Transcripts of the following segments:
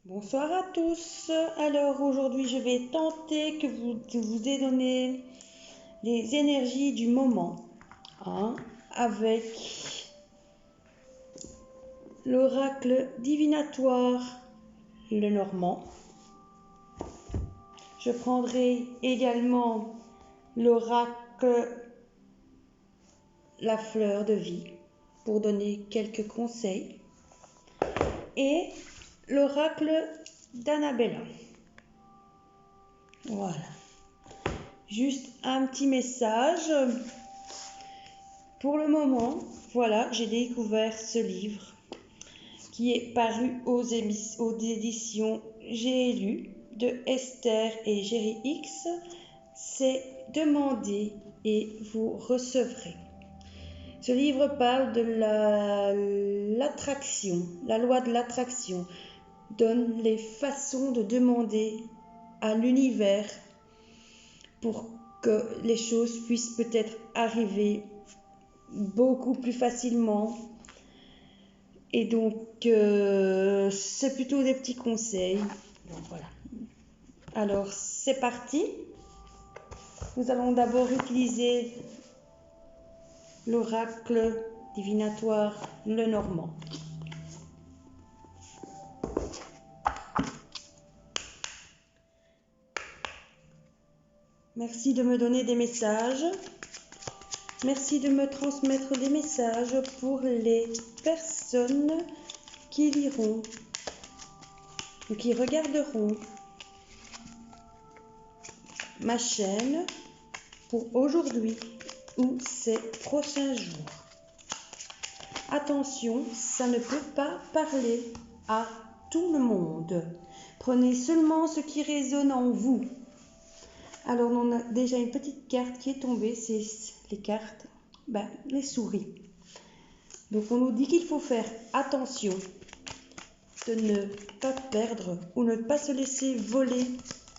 Bonsoir à tous. Alors aujourd'hui je vais tenter de vous donner les énergies du moment avec l'oracle divinatoire Lenormand. Je prendrai également l'oracle la fleur de vie pour donner quelques conseils et l'oracle d'Annabella. Voilà. Juste un petit message. Pour le moment, voilà, j'ai découvert ce livre qui est paru aux éditions J'ai lu de Esther et Jerry X. C'est Demandez et vous recevrez. Ce livre parle de l'attraction, la loi de l'attraction, donne les façons de demander à l'univers pour que les choses puissent peut-être arriver beaucoup plus facilement. Et donc, c'est plutôt des petits conseils. Donc, voilà. Alors, c'est parti. Nous allons d'abord utiliser l'oracle divinatoire Lenormand. Merci de me donner des messages. Merci de me transmettre des messages pour les personnes qui liront ou qui regarderont ma chaîne pour aujourd'hui ou ces prochains jours. Attention, ça ne peut pas parler à tout le monde. Prenez seulement ce qui résonne en vous. Alors, on a déjà une petite carte qui est tombée, c'est les cartes, les souris. Donc, on nous dit qu'il faut faire attention de ne pas perdre ou ne pas se laisser voler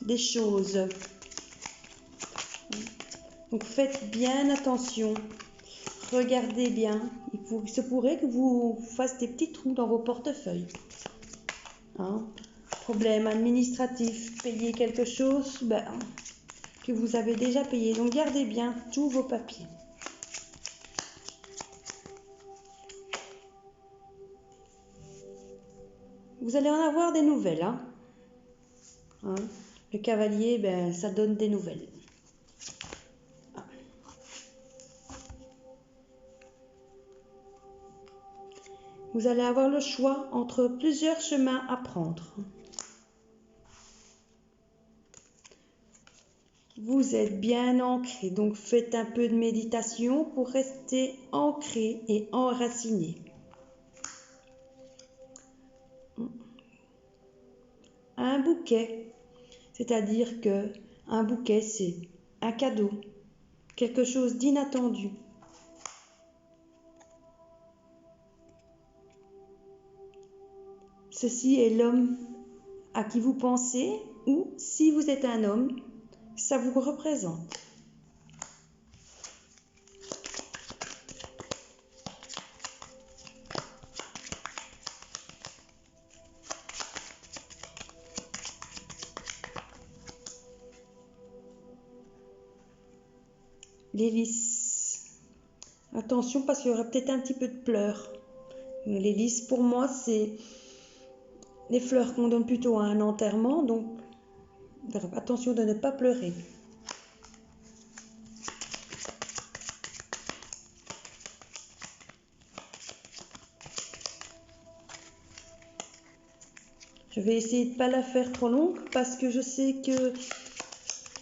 des choses. Donc, faites bien attention. Regardez bien. Il se pourrait que vous fassiez des petits trous dans vos portefeuilles. Problème administratif, payer quelque chose, que vous avez déjà payé. Donc, gardez bien tous vos papiers. Vous allez en avoir des nouvelles. Le cavalier, ça donne des nouvelles. Vous allez avoir le choix entre plusieurs chemins à prendre. Vous êtes bien ancré, donc faites un peu de méditation pour rester ancré et enraciné. Un bouquet, c'est-à-dire que un bouquet, c'est un cadeau, quelque chose d'inattendu. Ceci est l'homme à qui vous pensez, ou si vous êtes un homme, ça vous représente. Les lys. Attention parce qu'il y aura peut-être un petit peu de pleurs. Les lys, pour moi, c'est les fleurs qu'on donne plutôt à un enterrement, donc attention de ne pas pleurer. Je vais essayer de ne pas la faire trop longue parce que je sais que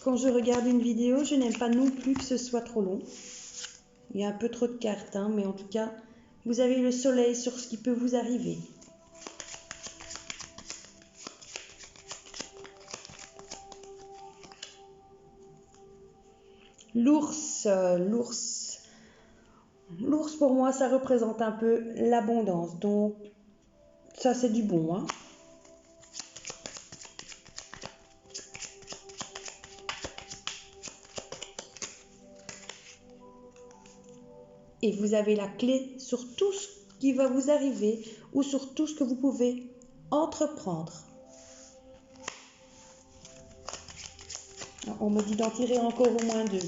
quand je regarde une vidéo, je n'aime pas non plus que ce soit trop long. Il y a un peu trop de cartes, mais en tout cas, vous avez le soleil sur ce qui peut vous arriver. L'ours, l'ours pour moi, ça représente un peu l'abondance. Donc, ça c'est du bon. Et vous avez la clé sur tout ce qui va vous arriver ou sur tout ce que vous pouvez entreprendre. On me dit d'en tirer encore au moins 2.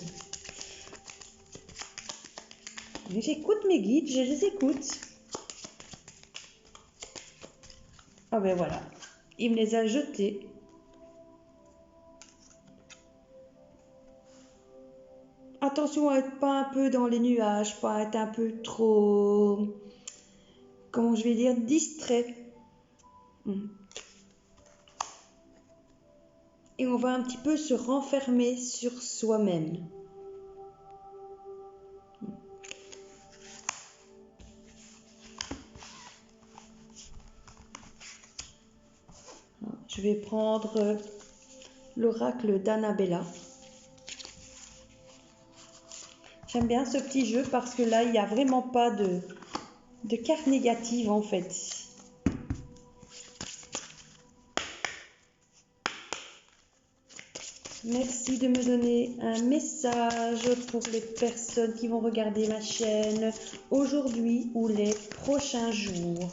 J'écoute mes guides, je les écoute. Ah ben voilà, il me les a jetés. Attention à être pas un peu dans les nuages, pas être un peu trop, comment je vais dire, distrait. Et on va un petit peu se renfermer sur soi-même. Je vais prendre l'oracle d'Annabella. J'aime bien ce petit jeu parce que là, il n'y a vraiment pas de cartes négatives en fait. Merci de me donner un message pour les personnes qui vont regarder ma chaîne aujourd'hui ou les prochains jours.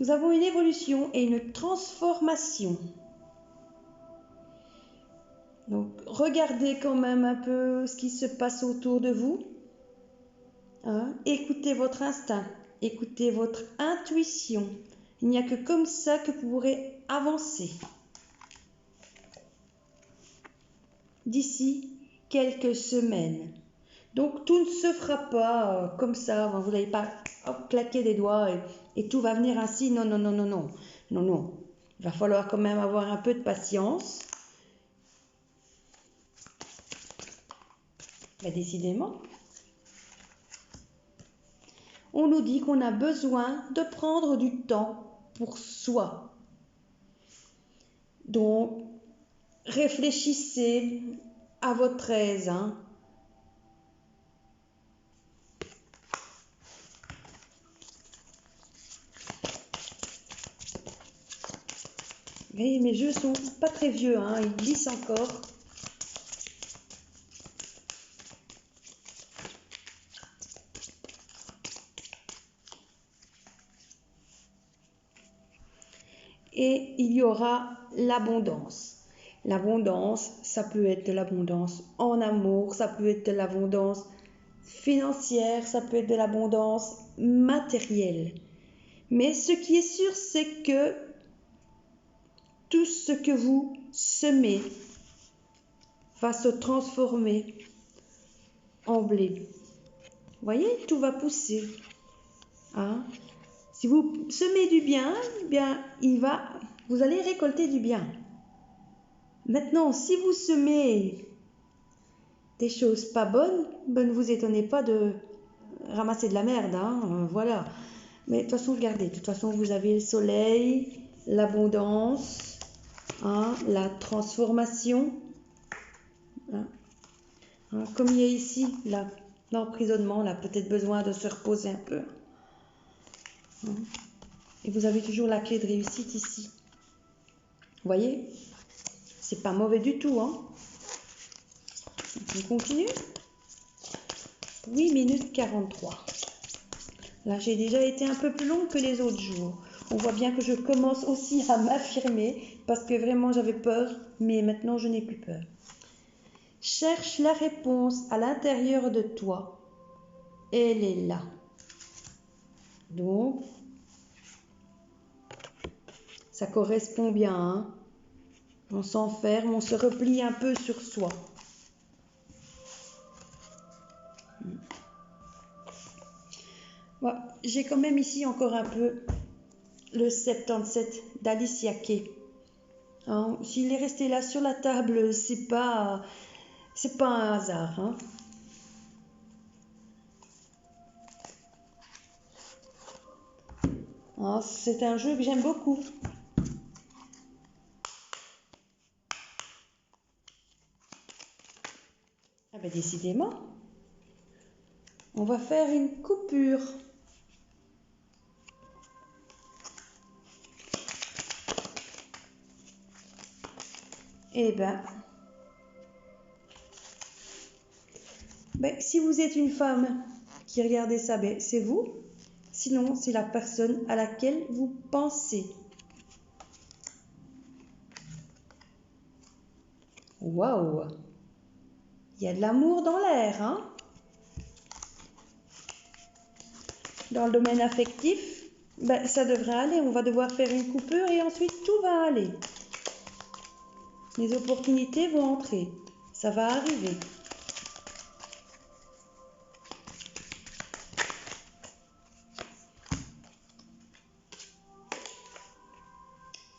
Nous avons une évolution et une transformation. Donc, regardez quand même un peu ce qui se passe autour de vous. Écoutez votre instinct, écoutez votre intuition. Il n'y a que comme ça que vous pourrez avancer. D'ici quelques semaines. Donc, tout ne se fera pas comme ça. Vous n'allez pas claquer des doigts et tout va venir ainsi. Non, non, non, non, non. Non, non. Il va falloir quand même avoir un peu de patience. Mais décidément, on nous dit qu'on a besoin de prendre du temps pour soi. Donc, réfléchissez à votre aise. Et mes jeux sont pas très vieux, ils glissent encore. Et il y aura l'abondance. L'abondance, ça peut être de l'abondance en amour, ça peut être de l'abondance financière, ça peut être de l'abondance matérielle. Mais ce qui est sûr, c'est que tout ce que vous semez va se transformer en blé. Vous voyez, tout va pousser. Si vous semez du bien, vous allez récolter du bien. Maintenant, si vous semez des choses pas bonnes, ne vous étonnez pas de ramasser de la merde, voilà. Mais de toute façon, regardez, de toute façon, vous avez le soleil, l'abondance, la transformation. Comme il y a ici, l'emprisonnement, peut-être besoin de se reposer un peu. Et vous avez toujours la clé de réussite ici. Vous voyez? C'est pas mauvais du tout, On continue. 8 minutes 43. Là, j'ai déjà été un peu plus longue que les autres jours. On voit bien que je commence aussi à m'affirmer parce que vraiment j'avais peur, mais maintenant je n'ai plus peur. Cherche la réponse à l'intérieur de toi. Elle est là. Donc, ça correspond bien. On s'enferme, on se replie un peu sur soi. Bon, j'ai quand même ici encore un peu le 77 d'Alicia Kay. S'il est resté là sur la table, c'est pas un hasard. C'est un jeu que j'aime beaucoup. Ah ben décidément, on va faire une coupure. Eh ben, si vous êtes une femme qui regardez ça, c'est vous. Sinon, c'est la personne à laquelle vous pensez. Waouh! Il y a de l'amour dans l'air, hein? Dans le domaine affectif, ben, ça devrait aller. On va devoir faire une coupure et ensuite tout va aller. Les opportunités vont entrer. Ça va arriver.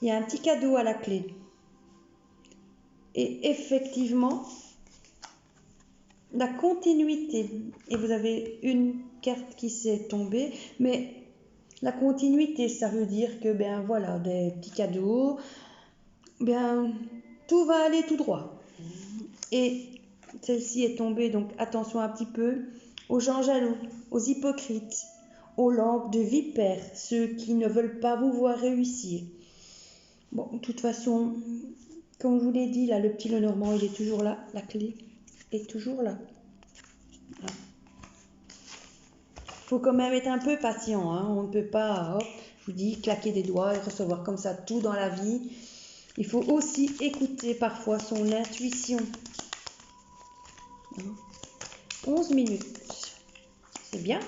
Il y a un petit cadeau à la clé. Et effectivement, la continuité. Et vous avez une carte qui s'est tombée, mais la continuité, ça veut dire que, ben voilà, des petits cadeaux, ben tout va aller tout droit. Et celle-ci est tombée, donc attention un petit peu aux gens jaloux, aux hypocrites, aux lampes de vipères, ceux qui ne veulent pas vous voir réussir. Bon, de toute façon, comme je vous l'ai dit, là, le petit Lenormand, il est toujours là, la clé est toujours là. Il faut quand même être un peu patient, hein. On ne peut pas, hop, je vous dis, claquer des doigts et recevoir comme ça tout dans la vie. Il faut aussi écouter parfois son intuition. 11 minutes, c'est bien.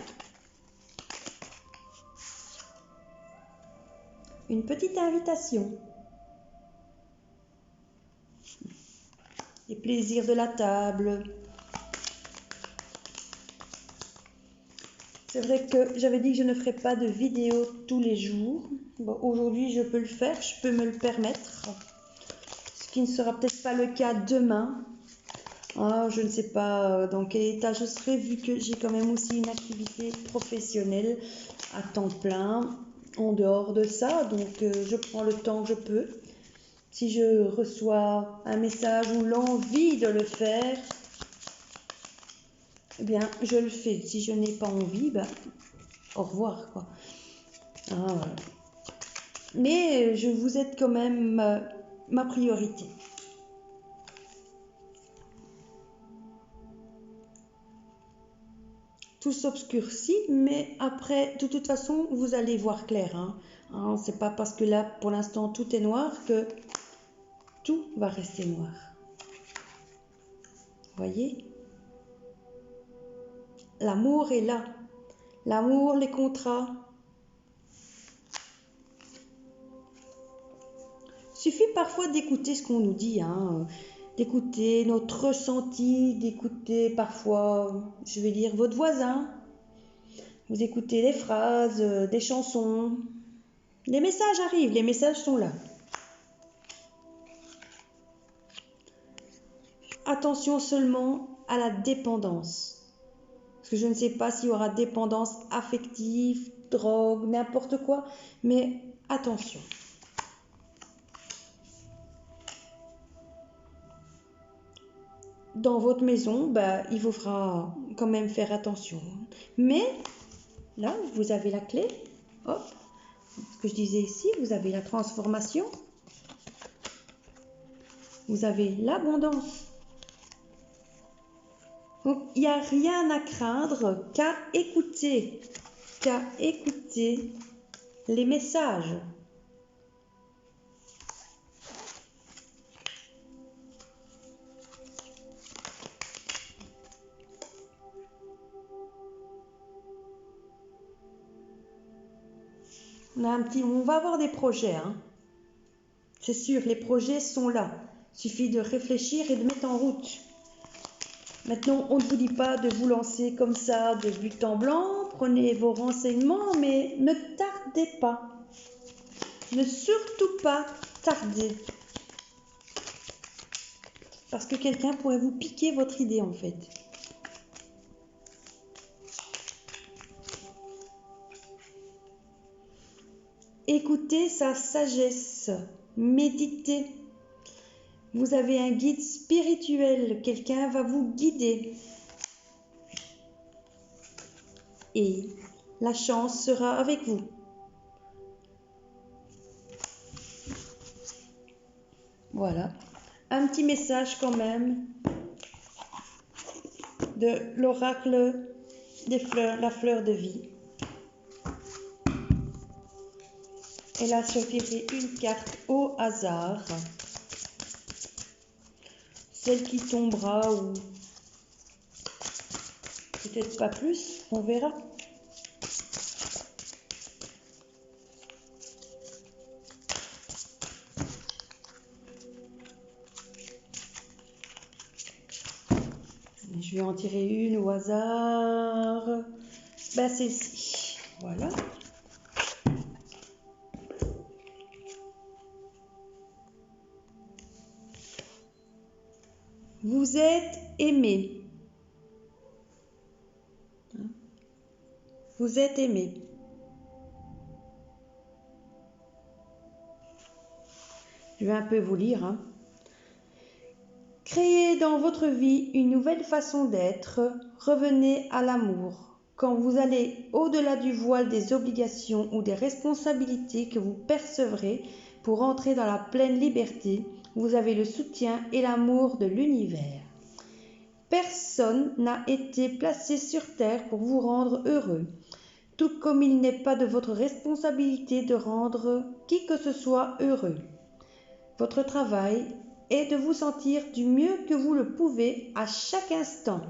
Une petite invitation. Les plaisirs de la table. C'est vrai que j'avais dit que je ne ferais pas de vidéo tous les jours. Bon, aujourd'hui, je peux le faire, je peux me le permettre. Ce qui ne sera peut-être pas le cas demain. Ah, je ne sais pas dans quel état je serai, vu que j'ai quand même aussi une activité professionnelle à temps plein en dehors de ça. Donc, je prends le temps que je peux. Si je reçois un message ou l'envie de le faire, eh bien, je le fais. Si je n'ai pas envie, ben, au revoir, quoi. Ah, mais je vous aide quand même ma priorité. Tout s'obscurcit, mais après, de toute façon, vous allez voir clair. Hein, c'est pas parce que là, pour l'instant, tout est noir que tout va rester noir. Voyez? L'amour est là. L'amour, les contrats. Il suffit parfois d'écouter ce qu'on nous dit, hein, d'écouter notre ressenti, d'écouter parfois, je vais dire, votre voisin. Vous écoutez des phrases, des chansons. Les messages arrivent, les messages sont là. Attention seulement à la dépendance. Parce que je ne sais pas s'il y aura dépendance affective, drogue, n'importe quoi. Mais attention. Dans votre maison, bah, il vous fera quand même faire attention. Mais là, vous avez la clé. Hop. Ce que je disais ici, vous avez la transformation. Vous avez l'abondance. Donc, il n'y a rien à craindre qu'à écouter les messages. On va avoir des projets, hein. C'est sûr, les projets sont là. Il suffit de réfléchir et de mettre en route. Maintenant, on ne vous dit pas de vous lancer comme ça de but en blanc. Prenez vos renseignements, mais ne tardez pas. Ne surtout pas tarder. Parce que quelqu'un pourrait vous piquer votre idée, en fait. Écoutez sa sagesse. Méditez. Vous avez un guide spirituel. Quelqu'un va vous guider. Et la chance sera avec vous. Voilà. Un petit message quand même de l'oracle des fleurs, la fleur de vie. Elle a tiré une carte au hasard. celle qui tombera ou peut-être pas plus, on verra. Je vais en tirer une au hasard. Ben, celle-ci. Voilà. Vous êtes aimé. Vous êtes aimé. Je vais un peu vous lire. Créez dans votre vie une nouvelle façon d'être. Revenez à l'amour. Quand vous allez au-delà du voile des obligations ou des responsabilités que vous percevrez pour entrer dans la pleine liberté, vous avez le soutien et l'amour de l'univers. Personne n'a été placé sur terre pour vous rendre heureux, tout comme il n'est pas de votre responsabilité de rendre qui que ce soit heureux. Votre travail est de vous sentir du mieux que vous le pouvez à chaque instant,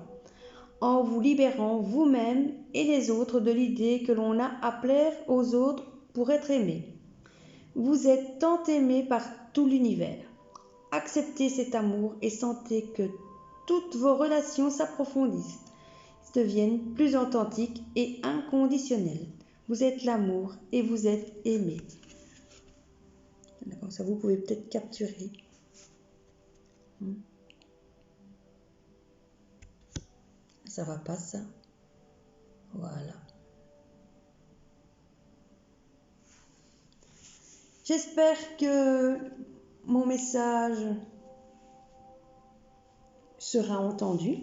en vous libérant vous-même et les autres de l'idée que l'on a à plaire aux autres pour être aimé. Vous êtes tant aimé par tout l'univers. Acceptez cet amour et sentez que toutes vos relations s'approfondissent, deviennent plus authentiques et inconditionnelles. Vous êtes l'amour et vous êtes aimé. Comme ça, vous pouvez peut-être capturer. Ça va pas, ça. Voilà. J'espère que mon message sera entendu.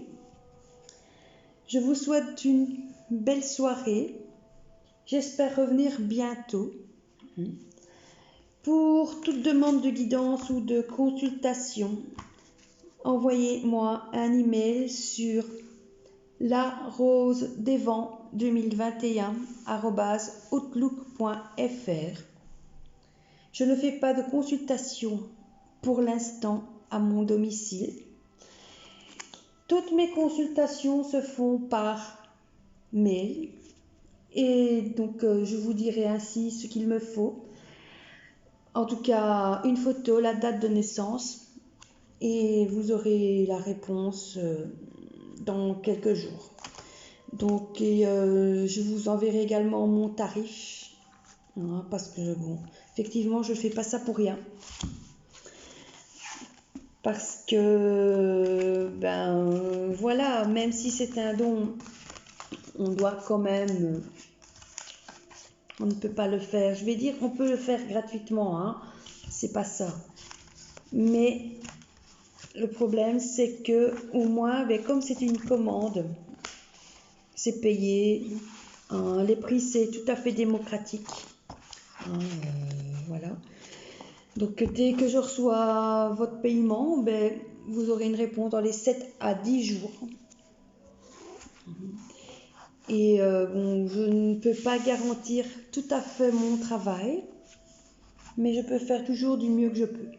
Je vous souhaite une belle soirée. J'espère revenir bientôt. Pour toute demande de guidance ou de consultation, envoyez-moi un email sur larosedesvents2021@outlook.fr. Je ne fais pas de consultation pour l'instant à mon domicile. Toutes mes consultations se font par mail et donc je vous dirai ainsi ce qu'il me faut. En tout cas, une photo, la date de naissance et vous aurez la réponse dans quelques jours. Donc, je vous enverrai également mon tarif, parce que bon, effectivement, je ne fais pas ça pour rien. Parce que, voilà, même si c'est un don, on doit quand même, on ne peut pas le faire. Je vais dire, on peut le faire gratuitement, c'est pas ça. Mais le problème, c'est que au moins, comme c'est une commande, c'est payé. Les prix, c'est tout à fait démocratique. Voilà. Donc, dès que je reçois votre paiement, vous aurez une réponse dans les 7 à 10 jours. Et je ne peux pas garantir tout à fait mon travail, mais je peux faire toujours du mieux que je peux.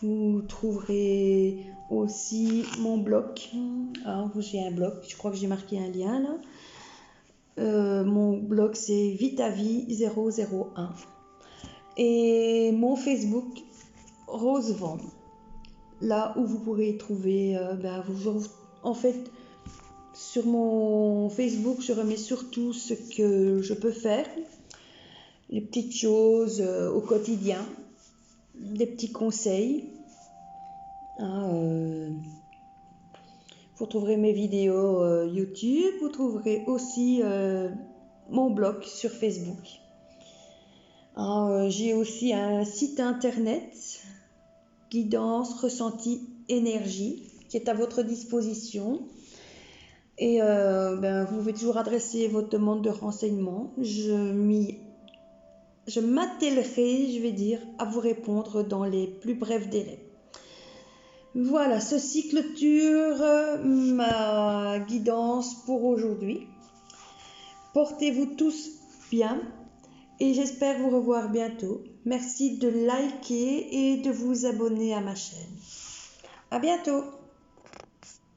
Vous trouverez aussi mon blog. J'ai un blog, je crois que j'ai marqué un lien là. Mon blog, c'est Vitavie001. Et mon Facebook, Rosevent. Là où vous pourrez trouver, en fait, sur mon Facebook, je remets surtout ce que je peux faire, les petites choses au quotidien, des petits conseils. Vous trouverez mes vidéos YouTube, vous trouverez aussi mon blog sur Facebook. J'ai aussi un site internet, Guidance Ressenti Énergie, qui est à votre disposition. Et vous pouvez toujours adresser votre demande de renseignement. Je m'attellerai, je vais dire, à vous répondre dans les plus brefs délais. Voilà, ceci clôture ma guidance pour aujourd'hui. Portez-vous tous bien et j'espère vous revoir bientôt. Merci de liker et de vous abonner à ma chaîne. À bientôt!